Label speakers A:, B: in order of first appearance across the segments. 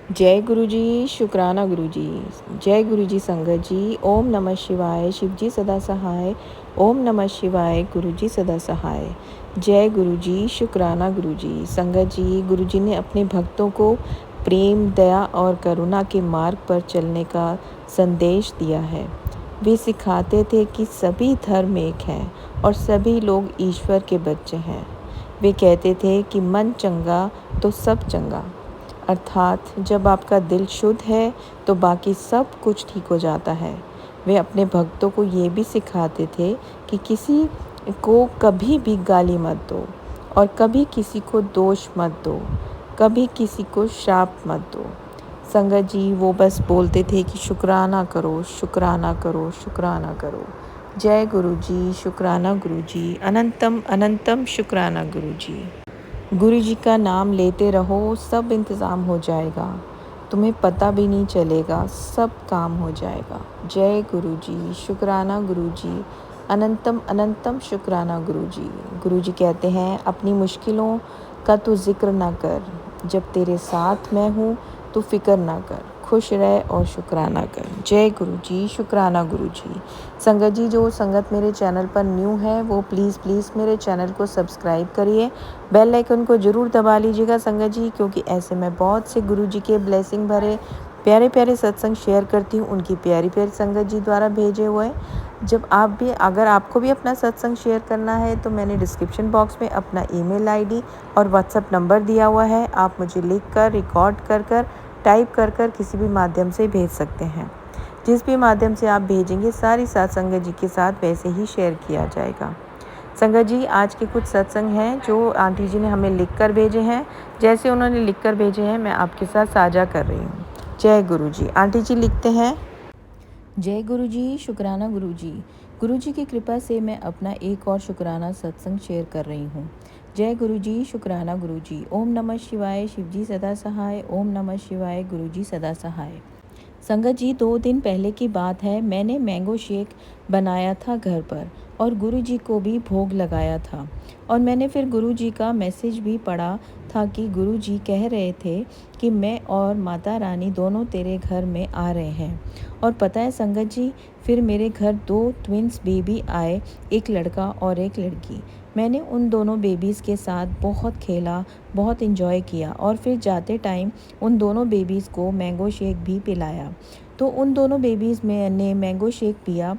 A: जय गुरु जी, शुक्राना गुरु जी। जय गुरु जी संगत जी। ओम नमः शिवाय, शिव जी सदा सहाय। ओम नमः शिवाय, गुरु जी सदा सहाय। जय गुरु जी, शुक्राना गुरु जी। संगत जी, गुरु जी ने अपने भक्तों को प्रेम, दया और करुणा के मार्ग पर चलने का संदेश दिया है। वे सिखाते थे कि सभी धर्म एक हैं और सभी लोग ईश्वर के बच्चे हैं। वे कहते थे कि मन चंगा तो सब चंगा, अर्थात जब आपका दिल शुद्ध है तो बाकी सब कुछ ठीक हो जाता है। वे अपने भक्तों को ये भी सिखाते थे कि किसी को कभी भी गाली मत दो और कभी किसी को दोष मत दो, कभी किसी को श्राप मत दो। संगत जी, वो बस बोलते थे कि शुक्राना करो, शुक्राना करो, शुक्राना करो। जय गुरु जी, शुक्राना गुरु जी। अनंतम अनंतम शुक्राना गुरु जी। गुरु जी का नाम लेते रहो, सब इंतज़ाम हो जाएगा। तुम्हें पता भी नहीं चलेगा, सब काम हो जाएगा। जय गुरु जी, शुक्राना गुरु जी। अनंतम अनंतम शुक्राना गुरु जी। गुरु जी कहते हैं, अपनी मुश्किलों का तू जिक्र ना कर, जब तेरे साथ मैं हूँ तो फिक्र ना कर, खुश रह और शुक्राना कर। जय गुरु जी, शुक्राना गुरु जी। संगत जी, जो संगत मेरे चैनल पर न्यू है वो प्लीज़ मेरे चैनल को सब्सक्राइब करिए, बेल आइकन को ज़रूर दबा लीजिएगा संगत जी, क्योंकि ऐसे मैं बहुत से गुरु जी के ब्लेसिंग भरे प्यारे प्यारे सत्संग शेयर करती हूँ, उनकी प्यारी प्यारी संगत जी द्वारा भेजे हुए। जब आप भी, अगर आपको भी अपना सत्संग शेयर करना है तो मैंने डिस्क्रिप्शन बॉक्स में अपना ईमेल आईडी और व्हाट्सएप नंबर दिया हुआ है। आप मुझे लिख कर, रिकॉर्ड कर टाइप कर किसी भी माध्यम से भेज सकते हैं। जिस भी माध्यम से आप भेजेंगे सारी साथ संगत जी के साथ वैसे ही शेयर किया जाएगा। संगत जी, आज के कुछ सत्संग हैं जो आंटी जी ने हमें लिख कर भेजे हैं। जैसे उन्होंने लिख कर भेजे हैं मैं आपके साथ साझा कर रही हूँ। जय गुरु जी। आंटी जी लिखते हैं, जय गुरु जी, शुक्राना गुरु जी। गुरु जी की कृपा से मैं अपना एक और शुक्राना सत्संग शेयर कर रही हूँ। जय गुरु जी, शुक्राना गुरु जी। ओम नमः शिवाय, शिव जी सदा सहाय। ओम नमः शिवाय, गुरु जी सदा सहाय। संगत जी, 2 दिन पहले की बात है, मैंने मैंगो शेक बनाया था घर पर और गुरु जी को भी भोग लगाया था। और मैंने फिर गुरु जी का मैसेज भी पढ़ा था कि गुरु जी कह रहे थे कि मैं और माता रानी दोनों तेरे घर में आ रहे हैं। और पता है संगत जी, फिर मेरे घर 2 ट्विंस बेबी आए, एक लड़का और एक लड़की। मैंने उन दोनों बेबीज़ के साथ बहुत खेला, बहुत इन्जॉय किया और फिर जाते टाइम उन दोनों बेबीज़ को मैंगो शेक भी पिलाया। तो उन दोनों बेबीज़ में ने मैंगो शेक पिया।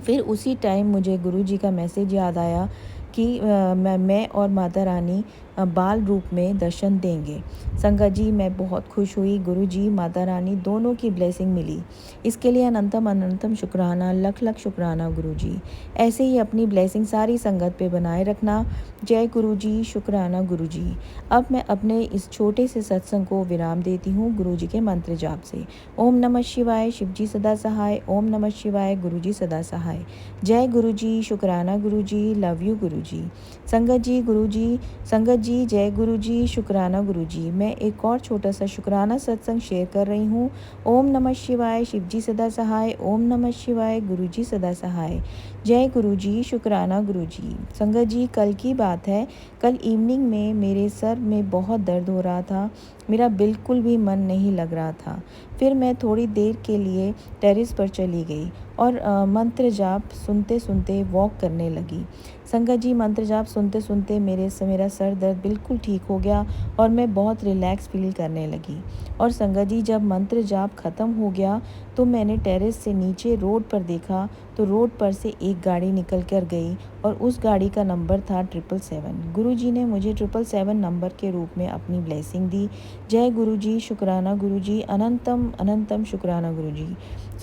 A: फिर उसी टाइम मुझे गुरु जी का मैसेज याद आया कि मैं और माता रानी बाल रूप में दर्शन देंगे। संगत जी, मैं बहुत खुश हुई। गुरु जी, माता रानी दोनों की ब्लेसिंग मिली। इसके लिए अनंतम अनंतम शुक्राना, लख लख शुक्राना गुरु जी। ऐसे ही अपनी ब्लेसिंग सारी संगत पे बनाए रखना। जय गुरु जी, शुक्राना गुरु जी। अब मैं अपने इस छोटे से सत्संग को विराम देती हूँ गुरु जी के मंत्र जाप से। ओम नमः शिवाय, शिव जी सदा सहाय। ओम नमः शिवाय, गुरु जी सदा सहाय। जय गुरु जी, शुक्राना गुरु जी, लव यू गुरु जी। संगत जी, गुरु जी, संगत जी, जय गुरु जी, शुक्राना गुरु जी। मैं एक और छोटा सा शुक्राना सत्संग शेयर कर रही हूँ। ओम नमः शिवाय, शिव जी सदा सहाय। ओम नमः शिवाय, गुरु जी सदा सहाय। जय गुरु जी, शुक्राना गुरु जी। संगत जी, कल की बात है, कल इवनिंग में मेरे सर में बहुत दर्द हो रहा था। मेरा बिल्कुल भी मन नहीं लग रहा था। फिर मैं थोड़ी देर के लिए टेरेस पर चली गई और मंत्र जाप सुनते सुनते वॉक करने लगी। संगत जी, मंत्र जाप सुनते सुनते मेरा सर दर्द बिल्कुल ठीक हो गया और मैं बहुत रिलैक्स फील करने लगी। और संगत जी, जब मंत्र जाप ख़त्म हो गया तो मैंने टेरेस से नीचे रोड पर देखा तो रोड पर से एक गाड़ी निकल कर गई और उस गाड़ी का नंबर था 777। गुरु जी ने मुझे 777 नंबर के रूप में अपनी ब्लेसिंग दी। जय गुरु जी, शुक्राना गुरु जी, अनंतम अनंतम शुक्राना गुरु जी।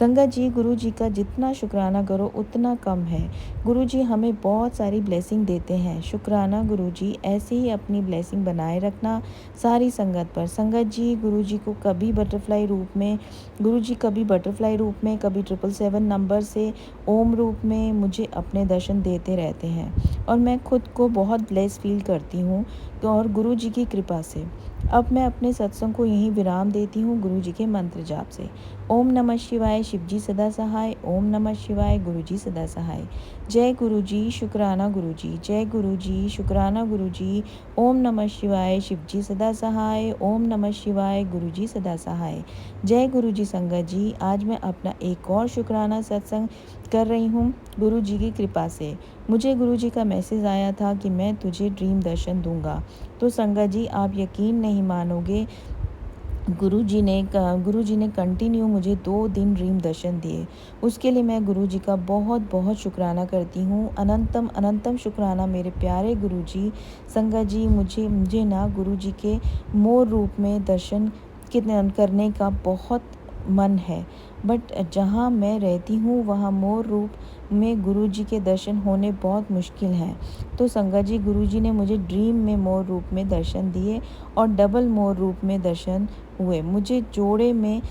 A: संगत जी, गुरु जी का जितना शुक्राना करो उतना कम है। गुरु जी हमें बहुत सारी ब्लेसिंग देते हैं। शुक्राना गुरु जी, ऐसे ही अपनी ब्लेसिंग बनाए रखना सारी संगत पर। संगत जी, गुरु जी को कभी बटरफ्लाई रूप में, गुरु जी कभी बटरफ्लाई रूप में, कभी 777 नंबर से ओम रूप में मुझे अपने दर्शन देते रहते हैं और मैं खुद को बहुत ब्लेस फील करती हूँ और गुरु जी की कृपा से। अब मैं अपने सत्संग को यहीं विराम देती हूँ गुरु जी के मंत्र जाप से। ओम नमः शिवाय, शिव जी सदा सहाय। ओम नमः शिवाय, गुरु जी सदा सहाय। जय गुरु जी, शुक्राना गुरु जी। जय गुरु जी, शुक्राना गुरु जी। ओम नमः शिवाय, शिव जी सदा सहाय। ओम नमः शिवाय, गुरु जी सदा सहाय। जय गुरु जी संगत जी, आज मैं अपना एक और शुक्राना सत्संग कर रही हूँ गुरु जी की कृपा से। मुझे गुरु जी का मैसेज आया था कि मैं तुझे ड्रीम दर्शन दूंगा। तो संगत जी, आप यकीन नहीं मानोगे, गुरु जी ने कंटिन्यू मुझे 2 दिन ड्रीम दर्शन दिए। उसके लिए मैं गुरु जी का बहुत बहुत शुक्राना करती हूँ। अनंतम अनंतम शुक्राना मेरे प्यारे गुरु जी। संगत जी, मुझे मुझे ना गुरु जी के मोर रूप में दर्शन करने का बहुत मन है, बट जहाँ मैं रहती हूँ वहाँ मोर रूप में गुरु जी के दर्शन होने बहुत मुश्किल हैं। तो संगत जी, गुरु जी ने मुझे ड्रीम में मोर रूप में दर्शन दिए और डबल मोर रूप में दर्शन हुए। मुझे जोड़े में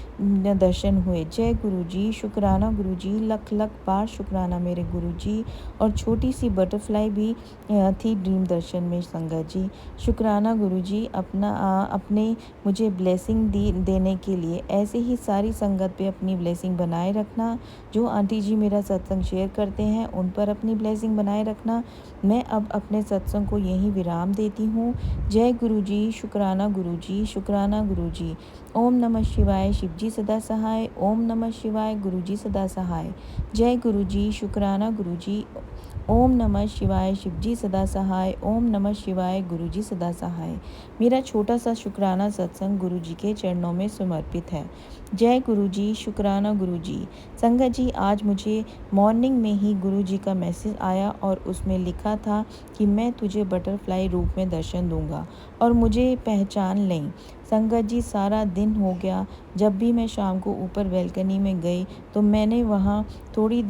A: दर्शन हुए। जय गुरु जी, शुक्राना गुरु जी, लख लख बार शुक्राना मेरे गुरु जी। और छोटी सी बटरफ्लाई भी थी ड्रीम दर्शन में संगत जी। शुक्राना गुरु जी, अपने मुझे ब्लेसिंग देने के लिए। ऐसे ही सारी संगत पे अपनी ब्लेसिंग बनाए रखना। जो आंटी जी मेरा सत्संग शेयर करते हैं उन पर अपनी ब्लेसिंग बनाए रखना। मैं अब अपने सत्संग को यहीं विराम देती हूँ। जय गुरु जी, शुक्राना गुरु जी, शुक्राना गुरु जी। ओम नमः शिवाय, शिव जी सदा सहाय। ओम नमः शिवाय, गुरु जी सदा सहाय। जय गुरु जी, शुक्राना गुरु जी। ओम नमः शिवाय, शिव जी सदा सहाय। ओम नमः शिवाय, गुरु जी सदा सहाय। मेरा छोटा सा शुक्राना सत्संग गुरु जी के चरणों में समर्पित है। जय गुरु जी, शुक्राना गुरु जी। संगत जी, आज मुझे मॉर्निंग में ही गुरु जी का मैसेज आया और उसमें लिखा था कि मैं तुझे बटरफ्लाई रूप में दर्शन दूंगा और मुझे पहचान लें। संगत जी, सारा दिन हो गया, जब भी मैं शाम को ऊपर बालकनी में गई तो मैं वहाँ थोड़ी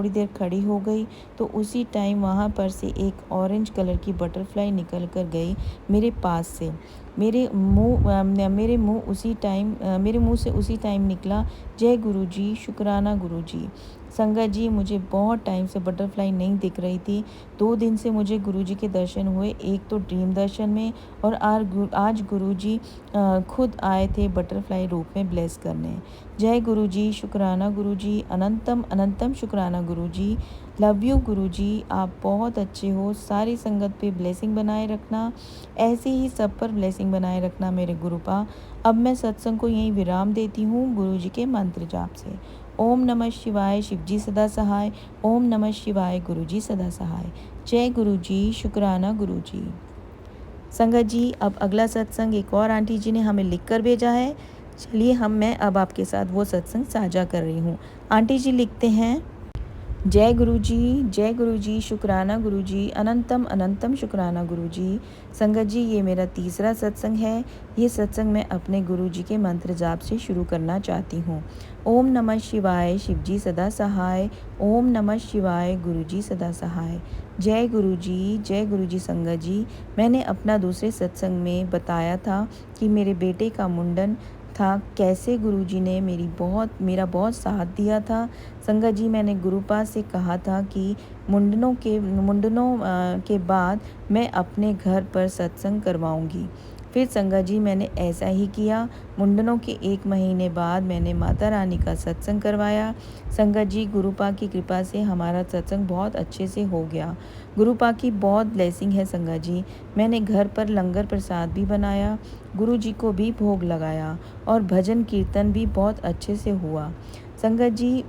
A: देर खड़ी हो गई। तो उसी टाइम वहाँ पर से एक ऑरेंज कलर की बटरफ्लाई निकल कर गई मेरे पास से। मेरे मुंह से उसी टाइम निकला, जय गुरु जी, शुक्राना गुरु जी। संगत जी, मुझे बहुत टाइम से बटरफ्लाई नहीं दिख रही थी। 2 दिन से मुझे गुरु जी के दर्शन हुए, एक तो ड्रीम दर्शन में और आज गुरु जी खुद आए थे बटरफ्लाई रूप में ब्लेस करने। जय गुरु जी, शुक्राना गुरु जी, अनंतम अनंतम शुक्राना गुरु जी। लव यू गुरु जी, आप बहुत अच्छे हो। सारी संगत पे ब्लेसिंग बनाए रखना, ऐसे ही सब पर ब्लेसिंग बनाए रखना मेरे गुरुपा। अब मैं सत्संग को यहीं विराम देती हूँ गुरु जी के मंत्र जाप से। ओम नमः शिवाय, शिव जी सदा सहाय। ओम नमः शिवाय, गुरु जी सदा सहाय। जय गुरु जी, शुक्राना गुरु जी। संगत जी, अब अगला सत्संग एक और आंटी जी ने हमें लिख कर भेजा है। चलिए, मैं अब आपके साथ वो सत्संग साझा कर रही हूँ। आंटी जी लिखते हैं, जय गुरु जी, शुक्राना गुरु जी, अनंतम अनंतम शुक्राना गुरु जी। संगत जी, ये मेरा तीसरा सत्संग है। ये सत्संग मैं अपने गुरु जी के मंत्र जाप से शुरू करना चाहती हूँ। ओम नमः शिवाय, शिव जी सदा सहाय। ओम नमः शिवाय, गुरु जी सदा सहाय। जय गुरु जी संगत जी। मैंने अपना दूसरे सत्संग में बताया था कि मेरे बेटे का मुंडन था, कैसे गुरुजी ने मेरा बहुत साथ दिया था। संगत जी, मैंने गुरुपा से कहा था कि मुंडनों के बाद मैं अपने घर पर सत्संग करवाऊंगी। फिर संगत जी, मैंने ऐसा ही किया। मुंडनों के 1 महीने बाद मैंने माता रानी का सत्संग करवाया। संगत जी, गुरुपा की कृपा से हमारा सत्संग बहुत अच्छे से हो गया। गुरुपा की बहुत ब्लेसिंग है संगत जी। मैंने घर पर लंगर प्रसाद भी बनाया, गुरु जी को भी भोग लगाया और भजन कीर्तन भी बहुत अच्छे से हुआ। संगत जी,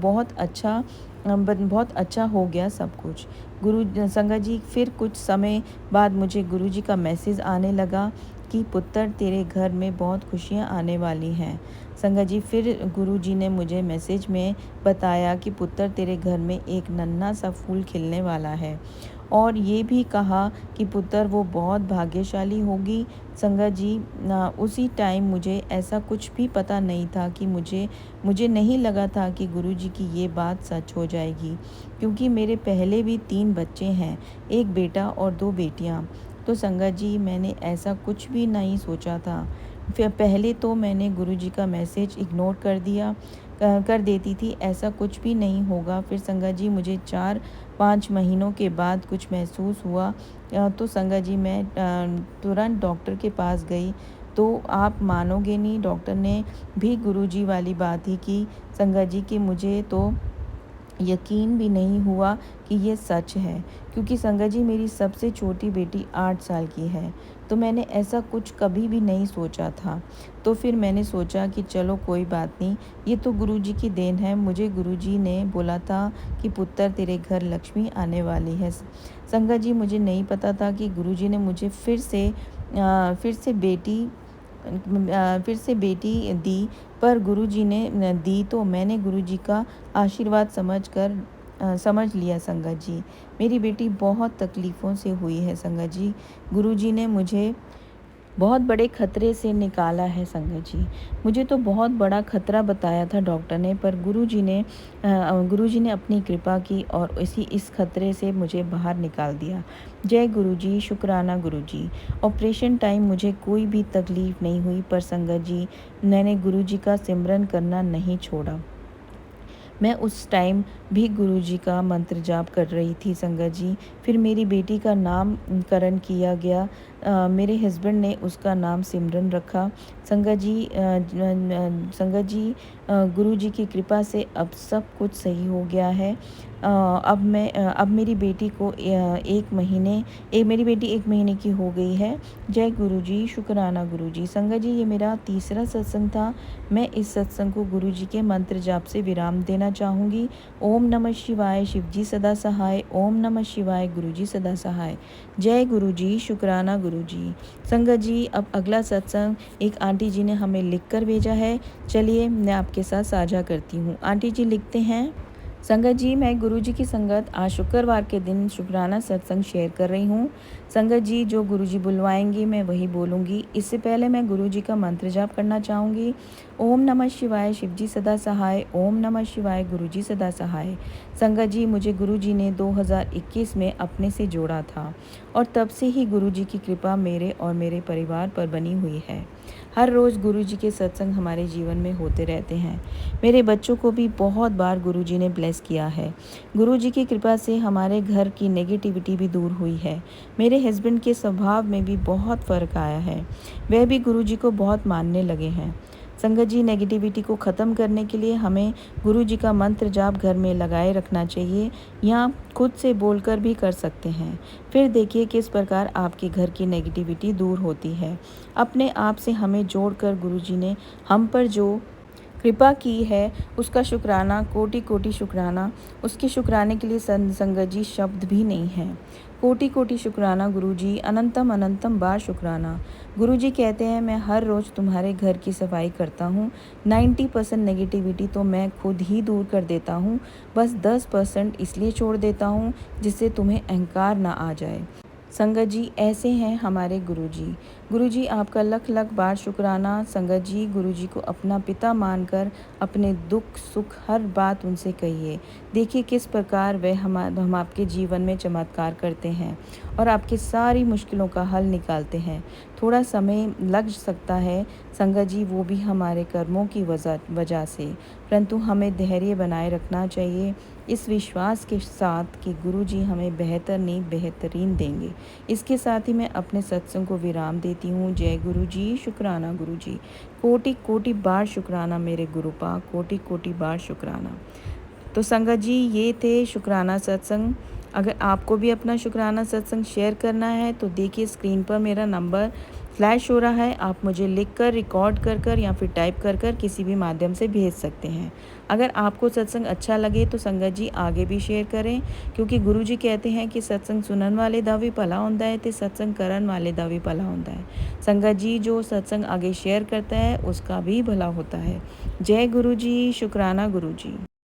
A: बहुत अच्छा हो गया सब कुछ। संगत जी, फिर कुछ समय बाद मुझे गुरु जी का मैसेज आने लगा कि पुत्र, तेरे घर में बहुत खुशियाँ आने वाली हैं। संगत जी, फिर गुरु जी ने मुझे मैसेज में बताया कि पुत्र, तेरे घर में एक नन्हा सा फूल खिलने वाला है और ये भी कहा कि पुत्र, वो बहुत भाग्यशाली होगी। संगत जी, उसी टाइम मुझे ऐसा कुछ भी पता नहीं था कि मुझे नहीं लगा था कि गुरु जी की ये बात सच हो जाएगी, क्योंकि मेरे पहले भी 3 बच्चे हैं, 1 बेटा और 2 बेटियाँ। तो संगत जी, मैंने ऐसा कुछ भी नहीं सोचा था। फिर पहले तो मैंने गुरु जी का मैसेज इग्नोर कर देती थी, ऐसा कुछ भी नहीं होगा। फिर संगत जी, मुझे 4-5 महीनों के बाद कुछ महसूस हुआ तो संगत जी मैं तुरंत डॉक्टर के पास गई। तो आप मानोगे नहीं, डॉक्टर ने भी गुरुजी वाली बात ही की संगत जी, कि मुझे तो यकीन भी नहीं हुआ कि ये सच है, क्योंकि संगत जी मेरी सबसे छोटी बेटी 8 साल की है। तो मैंने ऐसा कुछ कभी भी नहीं सोचा था। तो फिर मैंने सोचा कि चलो कोई बात नहीं, ये तो गुरुजी की देन है। मुझे गुरुजी ने बोला था कि पुत्र तेरे घर लक्ष्मी आने वाली है। संगत जी मुझे नहीं पता था कि गुरुजी ने मुझे फिर से बेटी दी। पर गुरुजी ने दी तो मैंने गुरुजी का आशीर्वाद समझ लिया संगत जी। मेरी बेटी बहुत तकलीफ़ों से हुई है संगत जी। गुरुजी ने मुझे बहुत बड़े खतरे से निकाला है संगत जी। मुझे तो बहुत बड़ा खतरा बताया था डॉक्टर ने, पर गुरुजी ने अपनी कृपा की और इस खतरे से मुझे बाहर निकाल दिया। जय गुरुजी, शुक्राना गुरुजी। ऑपरेशन टाइम मुझे कोई भी तकलीफ़ नहीं हुई, पर संगत जी मैंने गुरुजी का सिमरन करना नहीं छोड़ा। मैं उस टाइम भी गुरुजी का मंत्र जाप कर रही थी संगत जी। फिर मेरी बेटी का नामकरण किया गया। मेरे हस्बैंड ने उसका नाम सिमरन रखा। संगत जी गुरुजी की कृपा से अब सब कुछ सही हो गया है। अब मेरी बेटी को मेरी बेटी 1 महीने की हो गई है। जय गुरुजी, शुक्राना गुरुजी। संगत जी ये मेरा तीसरा सत्संग था। मैं इस सत्संग को गुरुजी के मंत्र जाप से विराम देना चाहूँगी। ओम नमः शिवाय, शिवजी सदा सहाय। ओम नमः शिवाय, गुरुजी सदा सहाय। जय गुरुजी, शुक्राना गुरुजी। संगत जी अब अगला सत्संग एक आंटी जी ने हमें लिख कर भेजा है। चलिए मैं आपके साथ साझा करती हूँ। आंटी जी लिखते हैं, संगत जी मैं गुरुजी की संगत आज शुक्रवार के दिन शुक्राना सत्संग शेयर कर रही हूँ। संगत जी जो गुरुजी बुलवाएंगे मैं वही बोलूँगी। इससे पहले मैं गुरुजी का मंत्र जाप करना चाहूँगी। ओम नमः शिवाय, शिवजी सदा सहाय। ओम नमः शिवाय, गुरुजी सदा सहाय। संगत जी मुझे गुरुजी ने 2021 में अपने से जोड़ा था और तब से ही गुरुजी की कृपा मेरे और मेरे परिवार पर बनी हुई है। हर रोज़ गुरुजी के सत्संग हमारे जीवन में होते रहते हैं। मेरे बच्चों को भी बहुत बार गुरुजी ने ब्लेस किया है। गुरुजी की कृपा से हमारे घर की नेगेटिविटी भी दूर हुई है। मेरे हस्बैंड के स्वभाव में भी बहुत फ़र्क आया है। वह भी गुरुजी को बहुत मानने लगे हैं। संगत जी नेगेटिविटी को ख़त्म करने के लिए हमें गुरुजी का मंत्र जाप घर में लगाए रखना चाहिए या खुद से बोलकर भी कर सकते हैं। फिर देखिए किस प्रकार आपके घर की नेगेटिविटी दूर होती है। अपने आप से हमें जोड़कर गुरुजी ने हम पर जो कृपा की है उसका शुक्राना, कोटि कोटि शुक्राना। उसके शुक्राने के लिए संगत जी शब्द भी नहीं हैं। कोटि कोटि शुक्राना गुरुजी, अनंतम अनंतम बार शुक्राना। गुरुजी कहते हैं मैं हर रोज़ तुम्हारे घर की सफाई करता हूँ। 90% नेगेटिविटी तो मैं खुद ही दूर कर देता हूँ, बस 10% इसलिए छोड़ देता हूँ जिससे तुम्हें अहंकार ना आ जाए। संगत जी ऐसे हैं हमारे गुरुजी। गुरुजी आपका लख लख बार शुक्राना। संगत जी गुरुजी को अपना पिता मानकर अपने दुख सुख हर बात उनसे कहिए। देखिए किस प्रकार वह हम आपके जीवन में चमत्कार करते हैं और आपकी सारी मुश्किलों का हल निकालते हैं। थोड़ा समय लग सकता है संगत जी, वो भी हमारे कर्मों की वजह से, परंतु हमें धैर्य बनाए रखना चाहिए इस विश्वास के साथ कि गुरुजी हमें बेहतर नहीं बेहतरीन देंगे। इसके साथ ही मैं अपने सत्संग को विराम देती हूँ। जय गुरुजी, शुक्राना गुरुजी। कोटि कोटि बार शुक्राना मेरे गुरुपा, कोटि कोटि बार शुक्राना। तो संगत जी ये थे शुक्राना सत्संग। अगर आपको भी अपना शुक्राना सत्संग शेयर करना है तो देखिए स्क्रीन पर मेरा नंबर फ्लैश हो रहा है। आप मुझे लिखकर, रिकॉर्ड कर या फिर टाइप कर किसी भी माध्यम से भेज सकते हैं। अगर आपको सत्संग अच्छा लगे तो संगत जी आगे भी शेयर करें, क्योंकि गुरुजी कहते हैं कि सत्संग सुनन वाले दा भी भला होता है तो सत्संग करन वाले दा भी भला होता है। संगत जी जो सत्संग आगे शेयर करता है उसका भी भला होता है। जय गुरुजी, शुक्राना गुरुजी।